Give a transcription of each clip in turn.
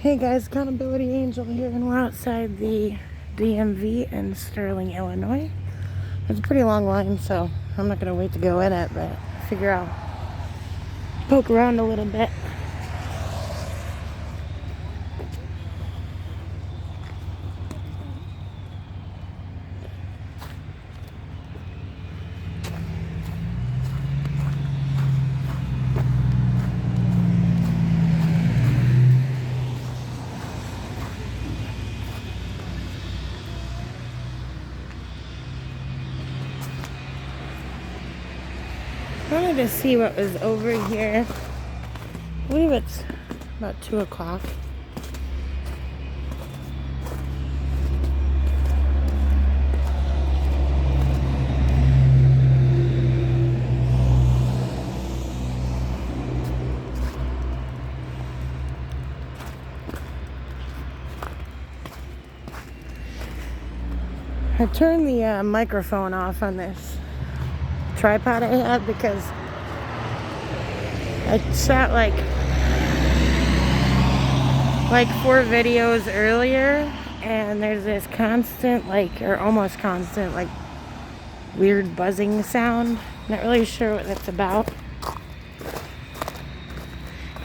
Hey guys, Accountability Angel here, and we're outside the DMV in Sterling, Illinois. It's a pretty long line, so I'm not going to wait to go in it, but I figure I'll poke around a little bit. I wanted to see what was over here. I believe it's about 2 o'clock. I turned the microphone off on this tripod I had because I shot like 4 videos earlier, and there's this constant, or almost constant, weird buzzing sound. Not really sure what that's about.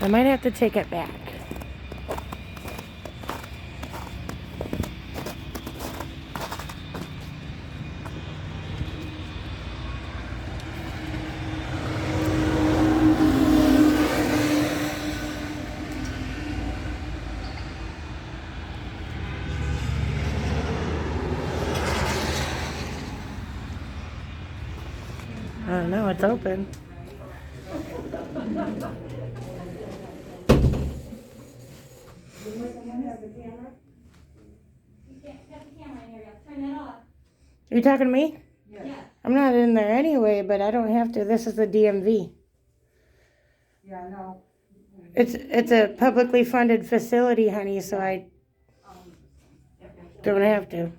I might have to take it back. I don't know, it's open. Are you talking to me? Yeah. I'm not in there anyway, but I don't have to. This is the DMV. Yeah, I know. It's a publicly funded facility, honey, so I don't have to. Ma'am,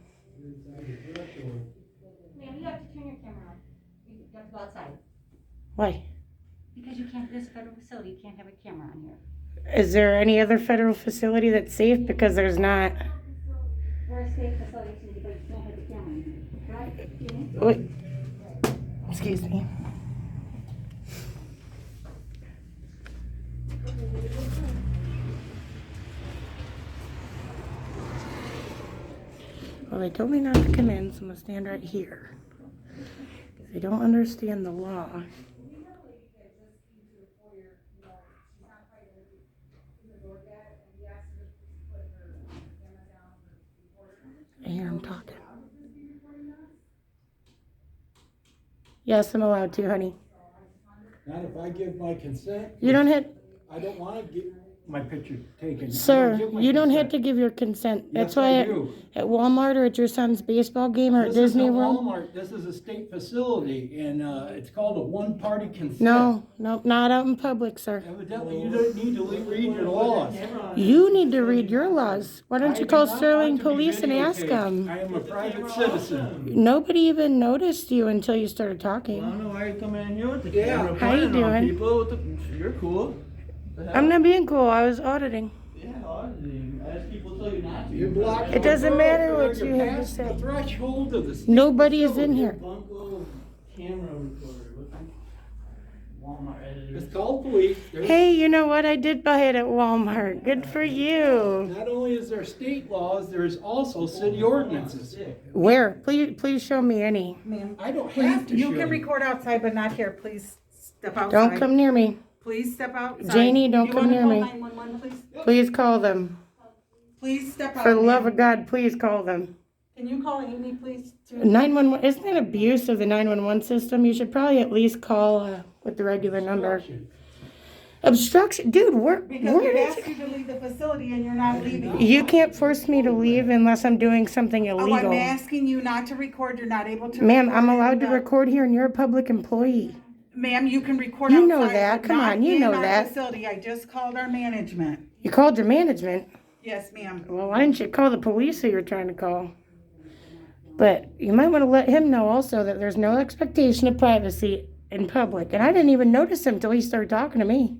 you have to turn your camera on. You have to go outside. Why? Because you can't, this is a federal facility, you can't have a camera on here. Is there any other federal facility that's safe? Because there's not. We're a state facility, but you can't have the camera on here, right? Jimmy? Wait. Excuse me. Well, they told me not to come in, so I'm going to stand right here. Because they don't understand the law. I hear him talking. Yes, I'm allowed to, honey. Not if I give my consent. You don't have... I don't want to get my picture taken. Sir, you don't have to give your consent. That's Yes, why I do. at Walmart or at your son's baseball game or at Disney World. Walmart. This is a state facility, and it's called a one-party consent. No, not out in public, sir. Evidently, you don't need to read your laws. You need to read your laws. Why don't you call I do not Sterling want to be Police and ask videotaped. them? I am a private citizen. Nobody even noticed you until you started I don't talking. know why you come in here with the Yeah. camera How you pointing on doing? people. You're cool. The hell? I'm not being cool. I was auditing. Yeah, auditing. As people tell you not to. You block. It doesn't matter what You're you have to past say. the threshold of the state Nobody's in facility. here. Bunko camera recorder. Walmart editor. It's called police. Hey, you know what? I did buy it at Walmart. Good for you. Not only is there state laws, there's also city ordinances. Where? Please show me any. Ma'am, I don't please, have to show you can record outside, but not here. Please step outside. Don't come near me. Please step outside. Janie, don't You come wanna near call me. 911, please? Please call them. Please step out. For the love ma'am. of God, please call them. Can you call Amy, please? 911, isn't that abuse of the 911 system? You should probably at least call with the regular number. Obstruction? Dude, Because where we is asked you to leave the facility and you're not leaving. You can't force me to leave unless I'm doing something Oh, I'm illegal. asking you not to record. You're not able to. Ma'am, record I'm allowed to in the- record here and you're a public employee. Ma'am, you can record You outside. know that. but Come not on, you in know our that. Facility. I just called our management. You called your management. Yes, ma'am. Well, why didn't you call the police who you're trying to call? But you might want to let him know also that there's no expectation of privacy in public. And I didn't even notice him until he started talking to me.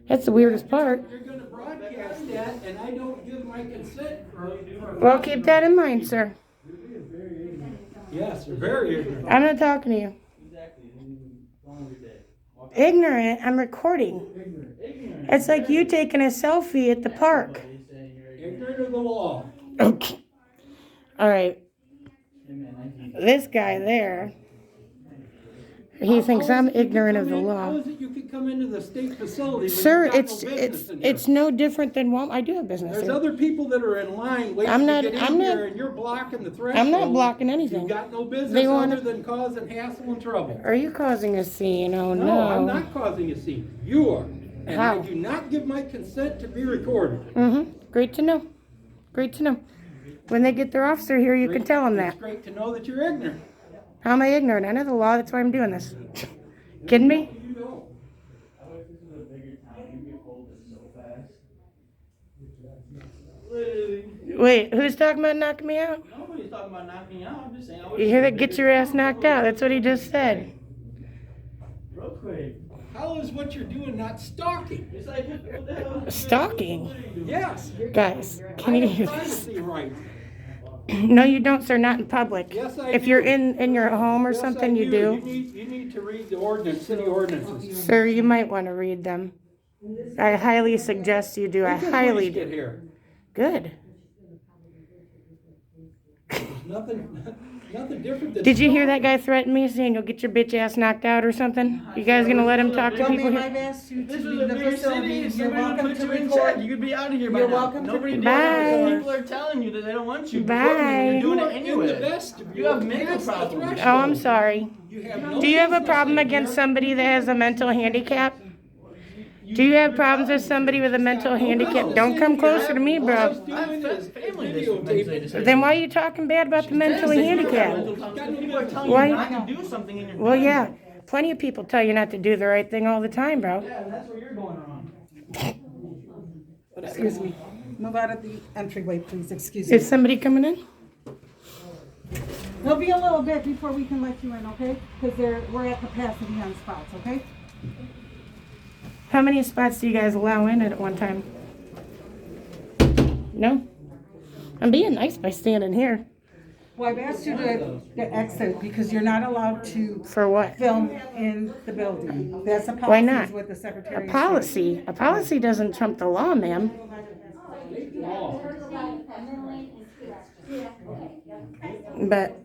That's the weirdest part. You're going to broadcast asked that, and I don't give my consent for. Well, keep that in mind, sir. Yes, you're very ignorant. I'm not talking to you. Exactly. Go on with that. Walk Ignorant, I'm recording. ignorant. It's like you taking a selfie at the park. Somebody's saying you're ignorant. Ignorant of the law. Okay. All right. Hey, man, I hate This guy there, he thinks I'm ignorant of the How law. is it you can come into the state facility when Sir, you've got it's no business in here? it's no different than Walmart. I do have business There's here. other people that are in line waiting I'm not- to get I'm in not- here, and you're blocking the threshold. I'm not blocking anything. You've got no business They wanna- other than causing hassle and trouble. Are you causing a scene? Oh no. No, I'm not causing a scene. You are. And How? I do not give my consent to be recorded. Mm-hmm. Great to know. Great to know. When they get their officer here, you can tell them that. It's great to know that you're ignorant. How am I ignorant? I know the law. That's why I'm doing this. Kidding me? You know. I wish this was a bigger town. You get folded so fast. Literally. Wait, who's talking about knocking me out? Nobody's talking about knocking you out. I'm just saying. I wish You hear that? Get your ass knocked out. That's what he just said. Real quick. How is what you're doing not stalking? It's like, what the hell? Stalking? What are you doing? Yes. Guys, I can you have hear this? privacy rights. No, you don't, sir. Not in public. Yes, I If do. you're in your home or Yes, something, I you do. You need to read the ordinance, city ordinances. Sir, you might want to read them. I highly suggest you do. I When did highly police get do. here? Good. Nothing different than. Did you hear that guy threaten me saying you'll get your bitch ass knocked out or something? You guys gonna let him talk to Well, people ma'am, here? I've asked you If this to was leave a the bigger facility. city, You're somebody would welcome put to you in check. record. You could be out of here by You're now. welcome to Nobody did Bye. it. People are telling you that they don't want you. Bye. You're doing it In the anyway. vestibule, You have mental past the problems. Oh, threshold. I'm sorry. You have no Do you have a business problem in against here. somebody that has a mental handicap? Do you have problems with somebody with a mental handicap? Don't come closer to me, All I bro. was doing I have is family videotaping. Then why are you talking bad about the mentally handicapped? People are telling Why- you not to do something in your Well, yeah. Plenty of people tell you not to do the right thing all the time, bro. Yeah, and that's where you're going wrong. Excuse me. Move out of the entryway, please. Excuse me. Is somebody coming in? There'll be a little bit before we can let you in, okay? Because we're at capacity on spots, okay? How many spots do you guys allow in at one time? No? I'm being nice by standing here. Well, I've asked you to exit because you're not allowed to For what? film in the building. That's a Why policy not? with the Secretary A of State. policy. A policy doesn't trump the law, ma'am. But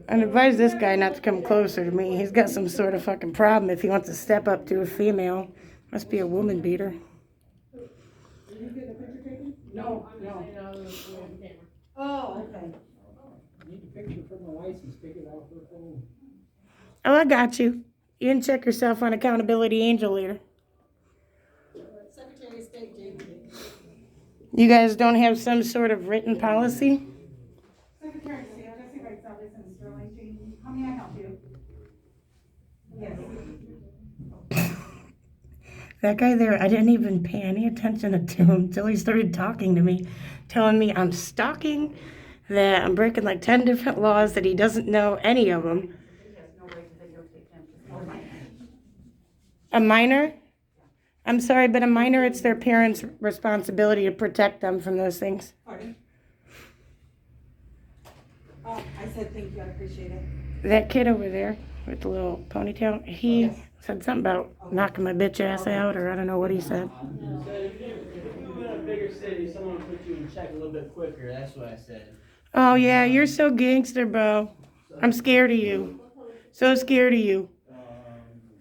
I'd advise this guy not to come closer to me. He's got some sort of fucking problem if he wants to step up to a female. Must be a woman beater. No. Oh, okay. Need a picture from the license, take it out her phone. Oh, I got you. You can check yourself on Accountability Angel later. Secretary of State, JD. You guys don't have some sort of written policy? Secretary of State, I just see if I saw this in Sterling, JD. How may I help you? Yes. That guy there, I didn't even pay any attention to him until he started talking to me, telling me I'm stalking, that I'm breaking like 10 different laws, that he doesn't know any of them. A minor? I'm sorry, but a minor, it's their parents' responsibility to protect them from those things. Pardon? Oh, I said thank you, I appreciate it. That kid over there with the little ponytail, he said something about knocking my bitch ass out, or I don't know what he said. Said if you were in a bigger city, someone would put you in check a little bit quicker. That's what I said. Oh yeah, you're so gangster, bro. I'm scared of you. So scared of you.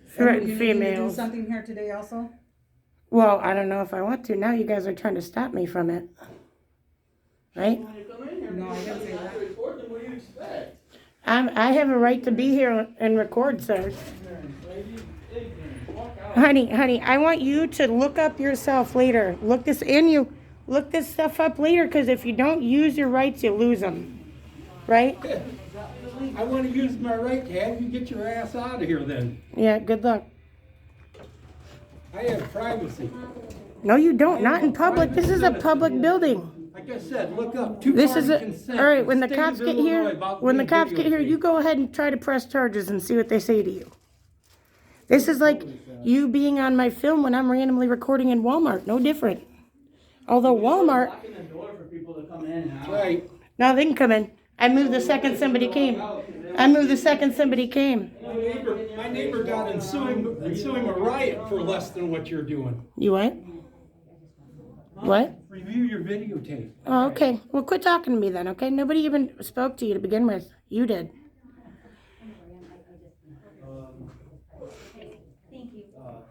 Threaten You need to do females. something here today also? Well, I don't know if I want to. Now you guys are trying to stop me from it. Right? When you come in here, No, I didn't say that. record them. What do you expect? I have a right to be here and record, sir. Ignorant, lady. Ignorant. Walk out. Honey, I want you to look up yourself later. Look this stuff up later, because if you don't use your rights, you lose them. Right? I want to use my right to have you get your ass out of here then. Yeah, good luck. I have privacy. No, you don't. Not in public. This is a public building. Like I said, look up This is two-party a, consent. all right, in when the state cops of get Illinois here, about when the being cops get here, videotaped. you go ahead and try to press charges and see what they say to you. This is like you being on my film when I'm randomly recording in Walmart. No different. Although Walmart, Locking the door for people to come in and out. Right. no, they can come in. I moved the second somebody came. I moved the second somebody came. My neighbor got ensuing a riot for less than what you're doing. You what? What? Review your videotape. Oh, okay. Well, quit talking to me then, okay? Nobody even spoke to you to begin with. You did. Thank you. Well,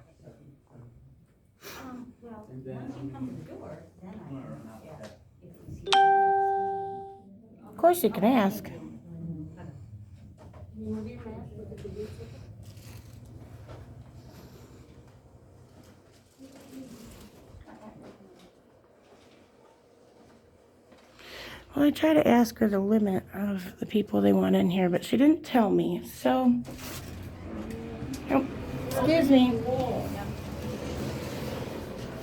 once you come to the door, then Of course you can ask. Well, I tried to ask her the limit of the people they want in here, but she didn't tell me. So, oh, excuse me.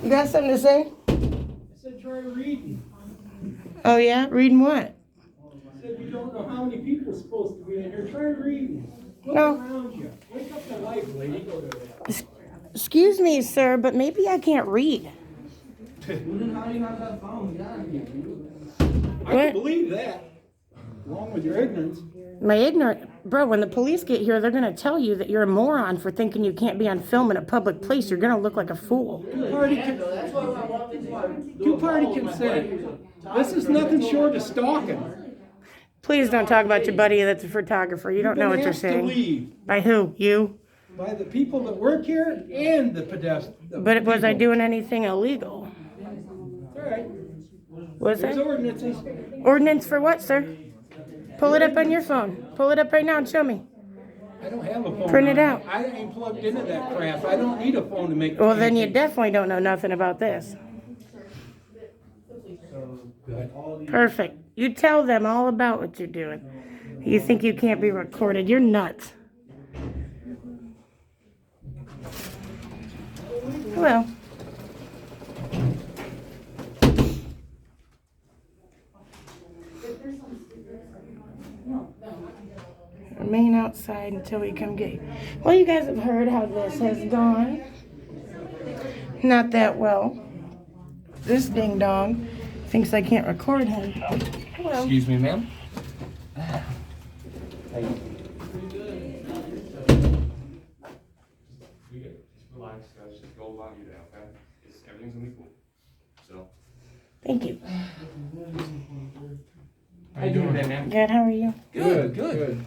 You got something to say? I said try reading. Oh yeah, reading what? I said you don't know how many people are supposed to be in here. Try reading. Look No. around you. Wake up the life, lady. Excuse me, sir, but maybe I can't read. How do you have that phone? Get out of here. I can believe that. Along with your ignorance. My ignorant, bro, when the police get here, they're gonna tell you that you're a moron for thinking you can't be on film in a public place. You're gonna look like a fool. Two-party consent. This is nothing short of stalking. Please don't talk about your buddy that's a photographer. You don't know what you're You've been saying. asked to leave By who? You? by the people that work here and the pedestrians. But was I doing anything illegal? All right. Was There's I? ordinances. Ordinance for what, sir? Pull it up on your phone. Pull it up right now and show me. I don't have a phone. Print it out. I ain't plugged into that crap. I don't need a phone to make. Well, then you anything. definitely don't know nothing about this. Good. Perfect. You tell them all about what you're doing. You think you can't be recorded. You're nuts. Hello. Remain outside until we come get you. Well, you guys have heard how this has gone. Not that well. This ding dong thinks I can't record him. Hello. Excuse me, ma'am. Relax, guys. Just go along your day, okay? Everything's gonna be cool. So. Thank you. How you doing today, ma'am? Good, how are you? Good.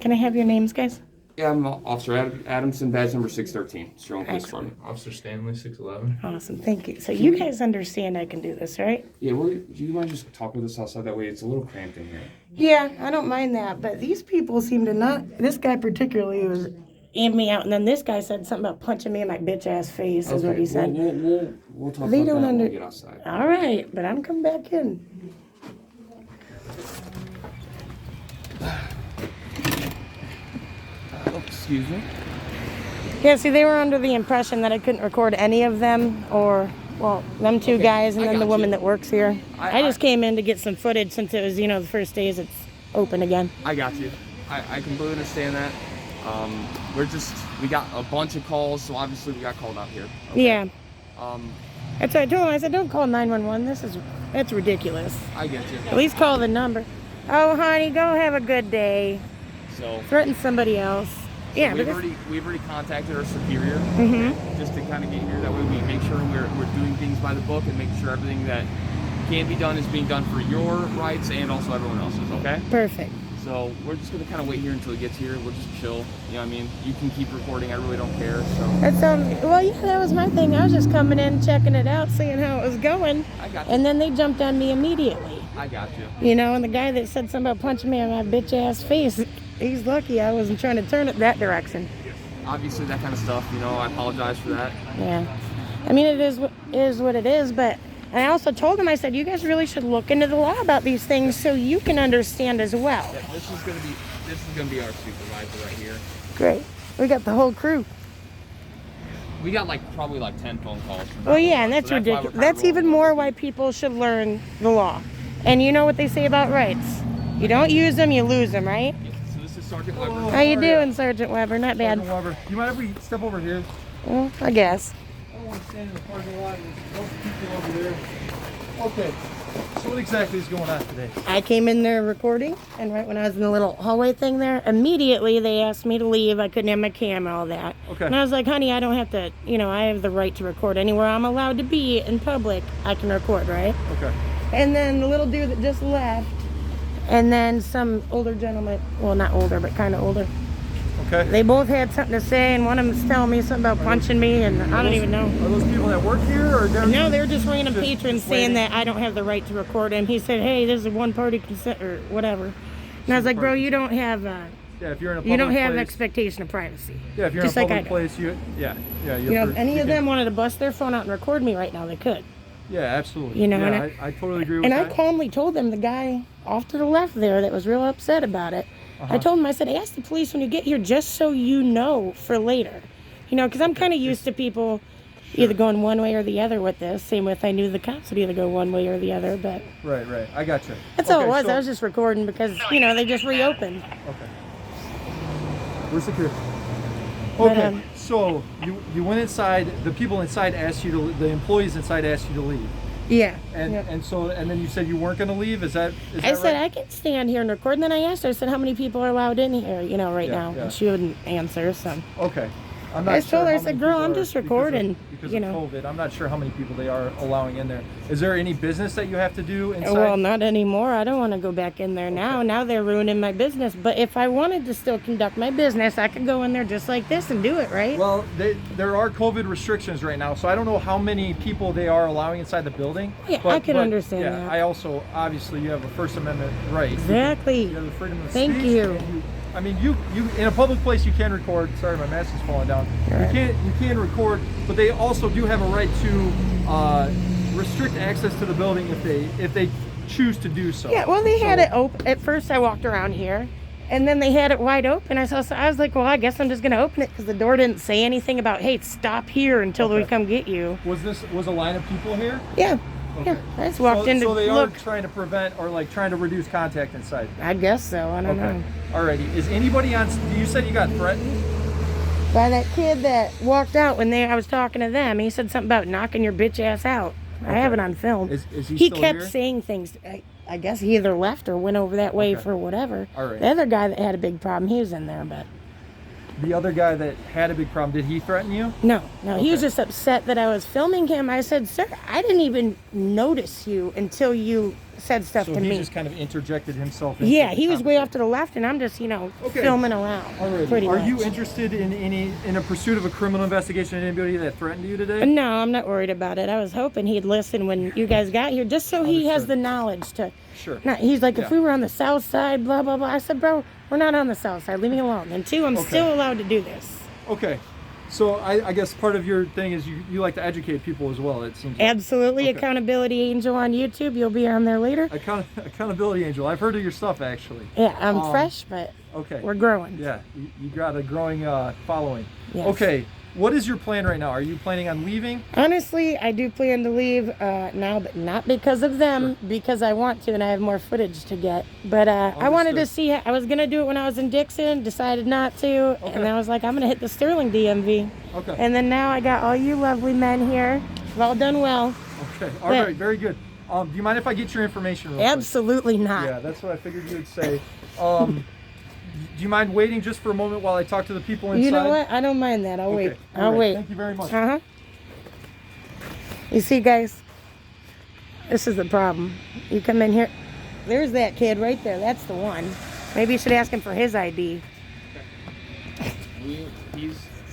Can I have your names, guys? Yeah, I'm Officer Adamson, badge number 613, Sterling Police Excellent. Department. Officer Stanley, 6'11". Awesome, thank you. So you guys understand I can do this, right? Yeah, do you mind just talking with us outside? That way it's a little cramped in here. Yeah, I don't mind that, but these people seem to not, this guy particularly was amped me out, and then this guy said something about punching me in my bitch ass face, is what he said. We'll talk They about don't that when under- we get outside. All right, but I'm coming back in. Oh, excuse me? Yeah, see, they were under the impression that I couldn't record any of them, or, well, them two guys and I then the got woman you. that works here. I just I- came in to get some footage since it was, the first days it's open again. I got you. I completely understand that. We got a bunch of calls, so obviously we got called out here. Okay? Yeah. Um, That's what I told him. I said, don't call 911. That's ridiculous. I get you. At least call the number. Oh, honey, go have a good day. So. Threaten somebody else. Yeah, we've because, already contacted our superior Mhm. just to kind of get here. That way we make sure we're doing things by the book and making sure everything that can be done is being done for your rights and also everyone else's. Okay. perfect. So we're just gonna kind of wait here until it gets here. We'll just chill. You know what I mean? You can keep recording. I really don't care. So That's well, yeah, that was my thing. I was just coming in, checking it out, seeing how it was going, I got you. and then they jumped on me immediately. I got you. And the guy that said something about punching me in my bitch ass face, he's lucky I wasn't trying to turn it that direction. Obviously that kind of stuff. I apologize for that. Yeah, I mean it is what it is, but. And I also told him, I said, you guys really should look into the law about these things so you can understand as well. Yeah, this is gonna be our supervisor right here. Great. We got the whole crew. We got probably 10 phone calls. From Well, yeah, and that's so why we're ridiculous. kinda That's even rolling more with why it. people should learn the law. And you know what they say about rights. You don't use them, you lose them, right? Yeah, so this is Sergeant Weber. How you doing, Sergeant Weber? Not bad. Weber, you mind if we step over here? Well, I guess. someone standing in the parking lot, and there's a bunch of people over there. Okay, so what exactly is going on today? I came in there recording, and right when I was in the little hallway thing there, immediately they asked me to leave. I couldn't have my camera, all that. Okay. And I was like, honey, I don't have to, I have the right to record anywhere I'm allowed to be in public. I can record, right? Okay. And then the little dude that just left, and then some older gentleman, well, not older, but kind of older. Okay. They both had something to say, and one of them was telling me something about punching me, and I don't even know. Are those people that work here, or they're No, they were just random just patrons waiting? saying that I don't have the right to record him. He said, hey, this is a one-party consent, or whatever. And I was like, bro, you don't have, Yeah, if you're in a public you don't have place, expectation of privacy. Yeah, if you're just in a like I public do. place, yeah. If any of them wanted to bust their phone out and record me right now, they could. Yeah, absolutely. You know, yeah, and I totally agree with And that. I calmly told them, the guy off to the left there that was real upset about it, I told him, I said, ask the police when you get here just so you know for later. Because I'm kind of used to people either going one way or the other with this. Same with I knew the cops would either go one way or the other, but Right, I got you. that's all it Okay, was. so- I was just recording because, they just reopened. Okay. We're secure. But, Okay, so you went inside. The people inside asked you to. The employees inside asked you to leave. Yeah. And yeah. and then you said you weren't going to leave. Is that I said, right? I can stand here and record. And then I asked her, I said, how many people are allowed in here, right Yeah, now? yeah. And she wouldn't answer, so. Okay. I'm I not told sure her, I how said, many girl, people I'm are- just because recording, Because you of know. COVID, I'm not sure how many people they are allowing in there. Is there any business that you have to do inside? Well, not anymore. I don't want to go back in there now. Now they're ruining my business. But if I wanted to still conduct my business, I could go in there just like this and do it, right? Well, there are COVID restrictions right now, so I don't know how many people they are allowing inside the building. Yeah, I can understand yeah, that. I also, obviously, you have a First Amendment right. Exactly. You have the freedom of Thank speech. you. And you in a public place you can record. Sorry, my mask is falling down. Right. You can record, but they also do have a right to restrict access to the building if they choose to do so. Yeah, well, they had it open. At first, I walked around here, and then they had it wide open. I was like, well, I guess I'm just going to open it because the door didn't say anything about, hey, stop here until we come get you. Was a line of people here? Yeah. Okay. Yeah, I just walked in to so they look. are trying to prevent or trying to reduce contact inside. I guess so. I don't know. Alrighty. Is anybody on? You said you got threatened. By that kid that walked out when I was talking to them, he said something about knocking your bitch ass out. I have it on film. Is he He still kept here? saying things. I guess he either left or went over that way for whatever. All right. The other guy that had a big problem, he was in there, but The other guy that had a big problem, did he threaten you? no, he was Okay. just upset that I was filming him. I said, sir, I didn't even notice you until you said stuff So to he me. just kind of interjected himself into Yeah, the he was way off conversation. to the left, and I'm just, Okay. filming around. Alrighty. Pretty Are much. you interested in a pursuit of a criminal investigation of anybody that threatened you today? No, I'm not worried about it. I was hoping he'd listen when you guys got here, just so he has Understood. the knowledge to. Sure. Not, he's like, Yeah. if we were on the south side, blah, blah, blah. I said, bro, we're not on the south side. Leave me alone. And two, I'm Okay. still allowed to do this. Okay. So I guess part of your thing is you like to educate people as well, it seems like. Absolutely. Okay. Accountability Angel on YouTube. You'll be on there later. Accountability Angel. I've heard of your stuff, actually. Yeah, I'm fresh, but Okay. we're growing. Yeah, you got a growing following. Yes. Okay. What is your plan right now? Are you planning on leaving? Honestly, I do plan to leave now, but not because of them, because I want to, and I have more footage to get. But I wanted to Understood. see. I was gonna do it when I was in Dixon, decided not to, and I was like, I'm gonna hit the Sterling DMV. Okay. And then now I got all you lovely men here. You've all done well. Okay. All right. Very good. Do you mind if I get your information real quick? Absolutely not. Yeah, that's what I figured you would say. Do you mind waiting just for a moment while I talk to the people inside? You know what? I don't mind that. I'll Okay. wait. All I'll right. wait. Thank you very much. You see, guys, this is the problem. You come in here. There's that kid right there. That's the one. Maybe you should ask him for his ID.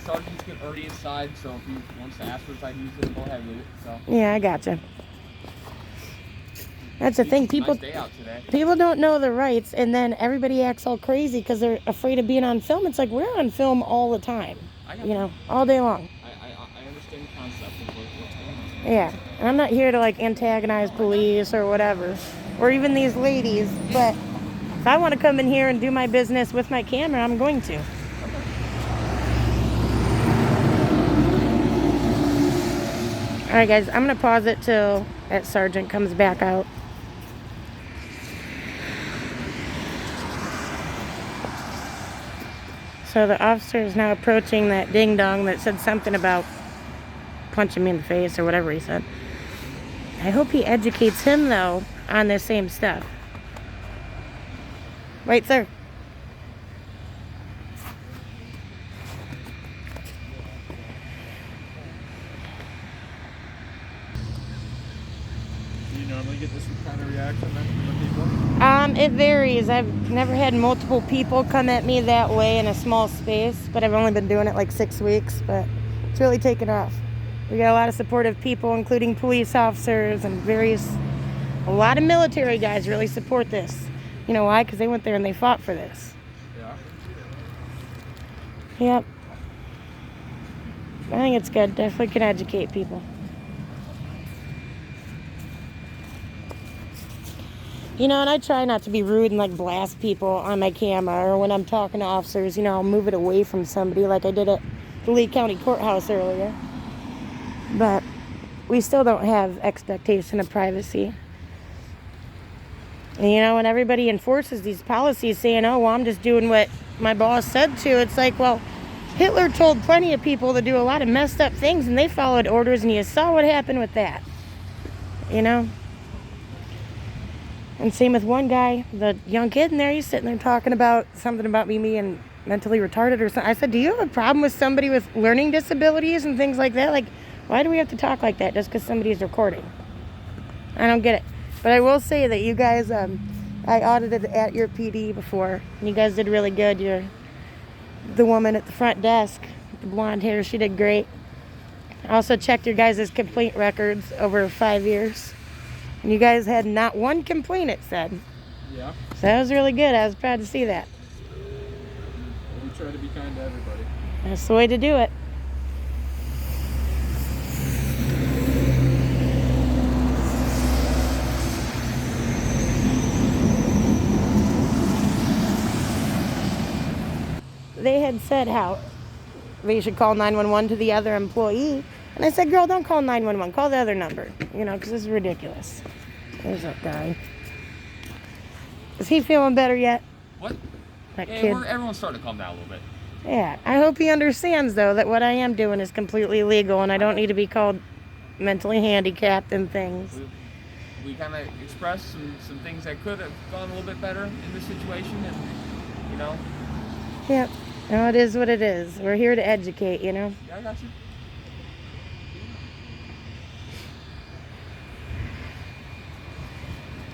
Sergeant's already inside, so if he wants to ask for his ID, then go ahead with it. So. Yeah, I gotcha. That's the thing. People Nice day out today. people don't know their rights, and then everybody acts all crazy because they're afraid of being on film. It's like we're on film all the time, all day long. I understand the concept of what's going on. Yeah, and I'm not here to antagonize police or whatever, or even these ladies. But if I want to come in here and do my business with my camera, I'm going to. All right, guys, I'm gonna pause it till that sergeant comes back out. So the officer is now approaching that ding dong that said something about punching me in the face or whatever he said. I hope he educates him, though, on this same stuff. Right, sir? Do you normally get this kind of reaction then from the people? It varies. I've never had multiple people come at me that way in a small space, but I've only been doing it like 6 weeks, but it's really taken off. We got a lot of supportive people, including police officers and a lot of military guys really support this. You know why? Because they went there and they fought for this. Yeah. Yep. I think it's good. Definitely can educate people. You know, and I try not to be rude and like blast people on my camera, or when I'm talking to officers, you know, I'll move it away from somebody like I did at the Lee County Courthouse earlier. But we still don't have expectation of privacy. And you know, when everybody enforces these policies saying, oh, well, I'm just doing what my boss said to, it's like, well, Hitler told plenty of people to do a lot of messed up things and they followed orders, and you saw what happened with that. You know? And same with one guy, the young kid in there, he's sitting there talking about something about me being mentally retarded or something. I said, do you have a problem with somebody with learning disabilities and things like that? Like, why do we have to talk like that just because somebody's recording? I don't get it. But I will say that you guys, I audited at your PD before, and you guys did really good. You're the woman at the front desk with the blonde hair, she did great. I also checked your guys' complaint records over 5 years. And you guys had not one complaint, it said. Yeah. So that was really good. I was proud to see that. We try to be kind to everybody. That's the way to do it. They had said how they should call 911 to the other employee. And I said, girl, don't call 911. Call the other number. You know, because this is ridiculous. There's that guy. Is he feeling better yet? What? That Yeah, kid. everyone's starting to calm down a little bit. Yeah. I hope he understands, though, that what I am doing is completely legal and I don't need to be called mentally handicapped and things. We kind of expressed some things that could have gone a little bit better in this situation, and, you know. Yep. No, it is what it is. We're here to educate, you know. Yeah, I got you.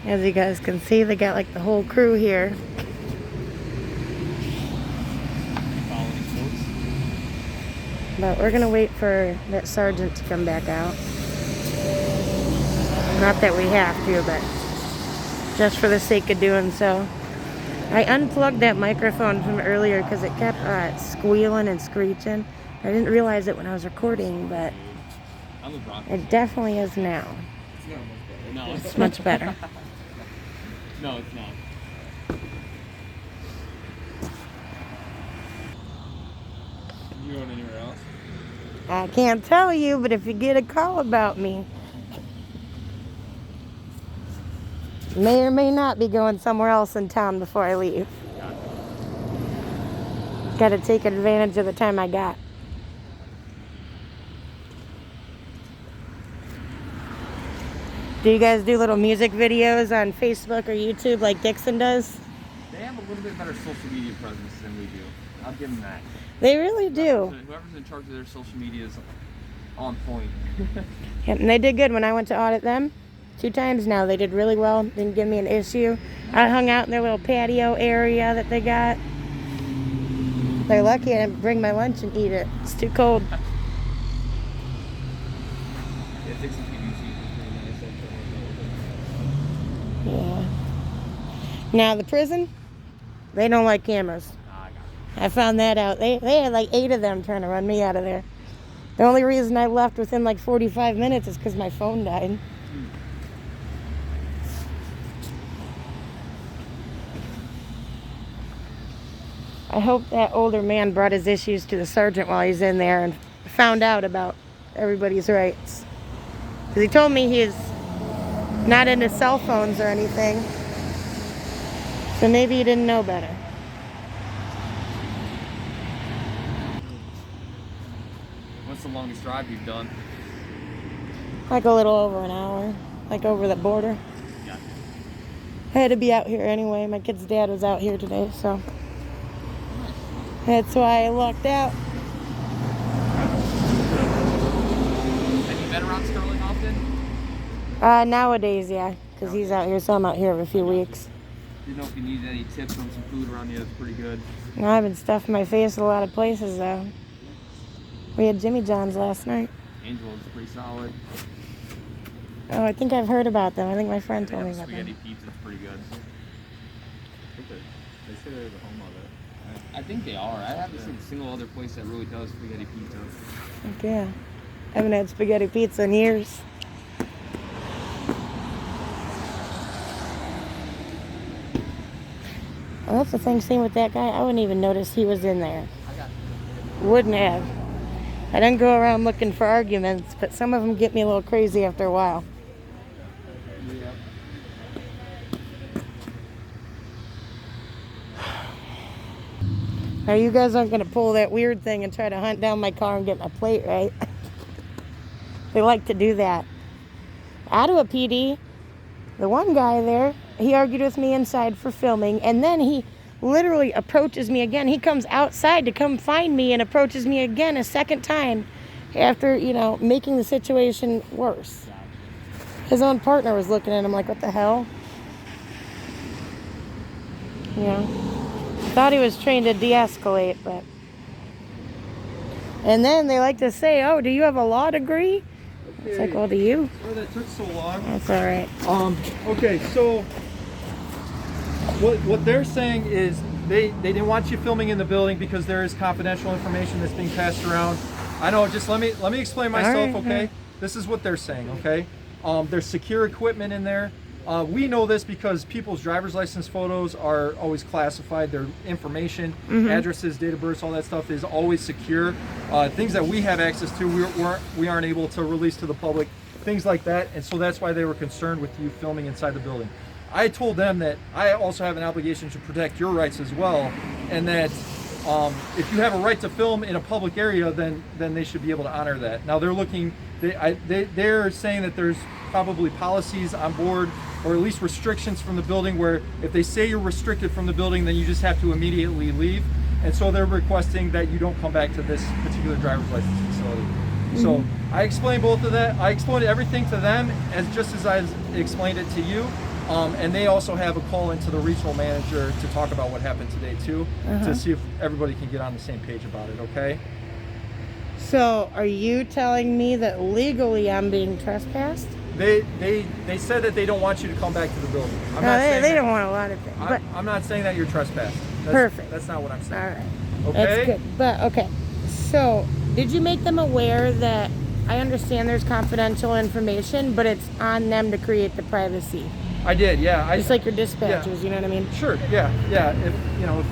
As you guys can see, they got like the whole crew here. Following folks. But we're gonna wait for that sergeant to come back out. Not that we have to, but just for the sake of doing so. I unplugged that microphone from earlier because it kept squealing and screeching. I didn't realize it when I was recording, but I'm a Bronco. it definitely is now. No, It's much better. No, it's not. You going anywhere else? I can't tell you, but if you get a call about me, may or may not be going somewhere else in town before I leave. Got to take advantage of the time I got. Do you guys do little music videos on Facebook or YouTube like Dixon does? They have a little bit better social media presence than we do. I'll give them that. They really do. Whoever's in charge of their social media is on point. Yep, and they did good when I went to audit them. 2 times now. They did really well. Didn't give me an issue. I hung out in their little patio area that they got. They're lucky I didn't bring my lunch and eat it. It's too cold. Yeah, Dixon PDC is pretty nice. Yeah. Now the prison, they don't like cameras. I got I found that out. They had like 8 of them trying to run me out of there. The only reason I left within like 45 minutes is because my phone died. I hope that older man brought his issues to the sergeant while he's in there and found out about everybody's rights. Because he told me he's not into cell phones or anything. So maybe he didn't know better. What's the longest drive you've done? Like a little over an hour, like over the border. Yeah. I had to be out here anyway. My kid's dad was out here today, so that's why I lucked out. Have you been around Sterling often? Nowadays, yeah, because he's out here, so I'm out here every few weeks. Didn't know if you needed any tips on some food around here. That's pretty good. No, I've been stuffing my face at a lot of places, though. We had Jimmy John's last night. Angel's pretty solid. Oh, I think I've heard about them. I think my friend They told me have a about spaghetti them. pizza. It's pretty good. They say they're the home of it. I think they are. I haven't seen a single other place that really does spaghetti pizza. Heck yeah. I haven't had spaghetti pizza in years. Well, that's the thing, same with that guy. I wouldn't even notice he was in there. Wouldn't have. I don't go around looking for arguments, but some of them get me a little crazy after a while. Now, you guys aren't going to pull that weird thing and try to hunt down my car and get my plate, right? They like to do that. Ottawa PD, the one guy there, he argued with me inside for filming, and then he literally approaches me again. He comes outside to come find me and approaches me again a second time after, you know, making the situation worse. His own partner was looking at him like, what the hell? You know? Thought he was trained to de-escalate, but... And then they like to say, oh, do you have a law degree? It's like, well, do you? Oh, that took so long. That's all right. Okay, so what they're saying is they didn't want you filming in the building because there is confidential information that's being passed around. I know, just let me explain myself, right, okay? This is what they're saying, okay? There's secure equipment in there. We know this because people's driver's license photos are always classified. Their information, addresses, date of birth, all that stuff is always secure. Things that we have access to, we aren't able to release to the public, things like that. And so that's why they were concerned with you filming inside the building. I told them that I also have an obligation to protect your rights as well, and that if you have a right to film in a public area, then they should be able to honor that. Now they're looking, they're saying that there's probably policies on board, or at least restrictions from the building, where if they say you're restricted from the building, then you just have to immediately leave. And so they're requesting that you don't come back to this particular driver's license facility. So I explained both of that. I explained everything to them just as I explained it to you. And they also have a call into the regional manager to talk about what happened today too, to see if everybody can get on the same page about it, okay? So, are you telling me that legally I'm being trespassed? They said that they don't want you to come back to the building. I'm No, not they saying don't want a lot of things. But I'm not saying that you're trespassed. Perfect. That's not what I'm all saying. right, Okay? that's good. But okay, so did you make them aware that I understand there's confidential information, but it's on them to create the privacy, I did, yeah. just like your dispatchers. You know what I mean? Sure, yeah. If you know,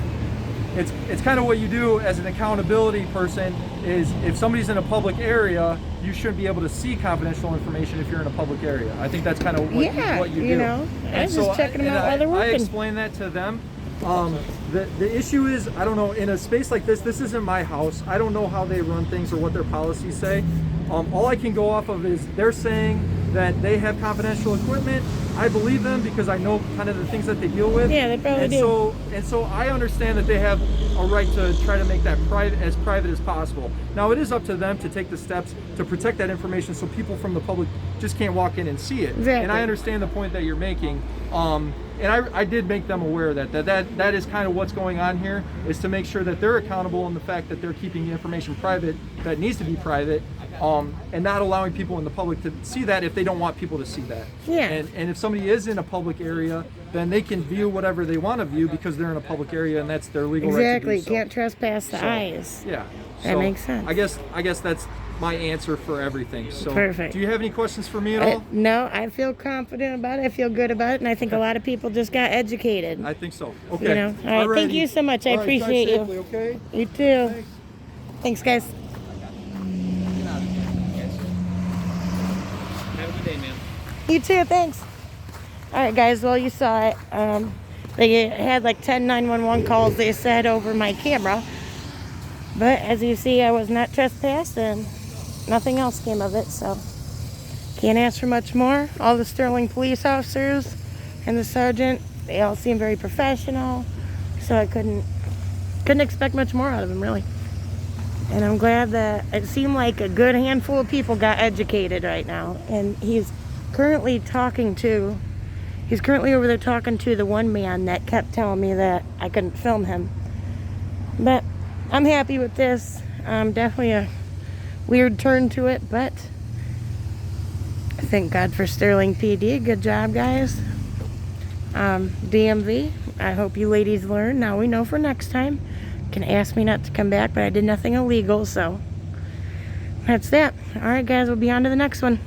it's kind of what you do as an accountability person. Is if somebody's in a public area, you shouldn't be able to see confidential information if you're in a public area. I think that's kind of what you do. You know, I was just checking them out while they're I working. explained that to them. The issue is, I don't know, in a space like this isn't my house. I don't know how they run things or what their policies say. All I can go off of is they're saying that they have confidential equipment. I believe them because I know kind of the things that they deal with. Yeah, they probably do. So I understand that they have a right to try to make that private as possible. Now it is up to them to take the steps to protect that information so people from the public just can't walk in and see it. Exactly. And I understand the point that you're making. And I did make them aware that is kind of what's going on here, is to make sure that they're accountable on the fact that they're keeping the information private that needs to be private, and not allowing people in the public to see that if they don't want people to see that. Yeah. And if somebody is in a public area, then they can view whatever they want to view because they're in a public area and that's their legal right to Exactly. do You so. can't trespass the eyes. Yeah. That makes sense. I guess that's my answer for everything. So Perfect. Do you have any questions for me at all? No, I feel confident about it. I feel good about it, and I think a lot of people just got educated. I think so. Okay. You know. All right. Thank Alrighty. you so much. I All right, drive appreciate you. safely, okay? You too. Thanks. Thanks, guys. Have a good day, man. You too. Thanks. All right, guys. Well, you saw it. They had like 10 911 calls, they said, over my camera. But as you see, I was not trespassed, and nothing else came of it. So Can't ask for much more. All the Sterling police officers and the sergeant, they all seem very professional. So I couldn't expect much more out of him, really. And I'm glad that it seemed like a good handful of people got educated right now. And he's currently over there talking to the one man that kept telling me that I couldn't film him. But I'm happy with this. Definitely a weird turn to it, but thank God for Sterling PD. Good job, guys. DMV, I hope you ladies learn. Now we know for next time. You can ask me not to come back, but I did nothing illegal, so that's that. All right, guys, we'll be on to the next one.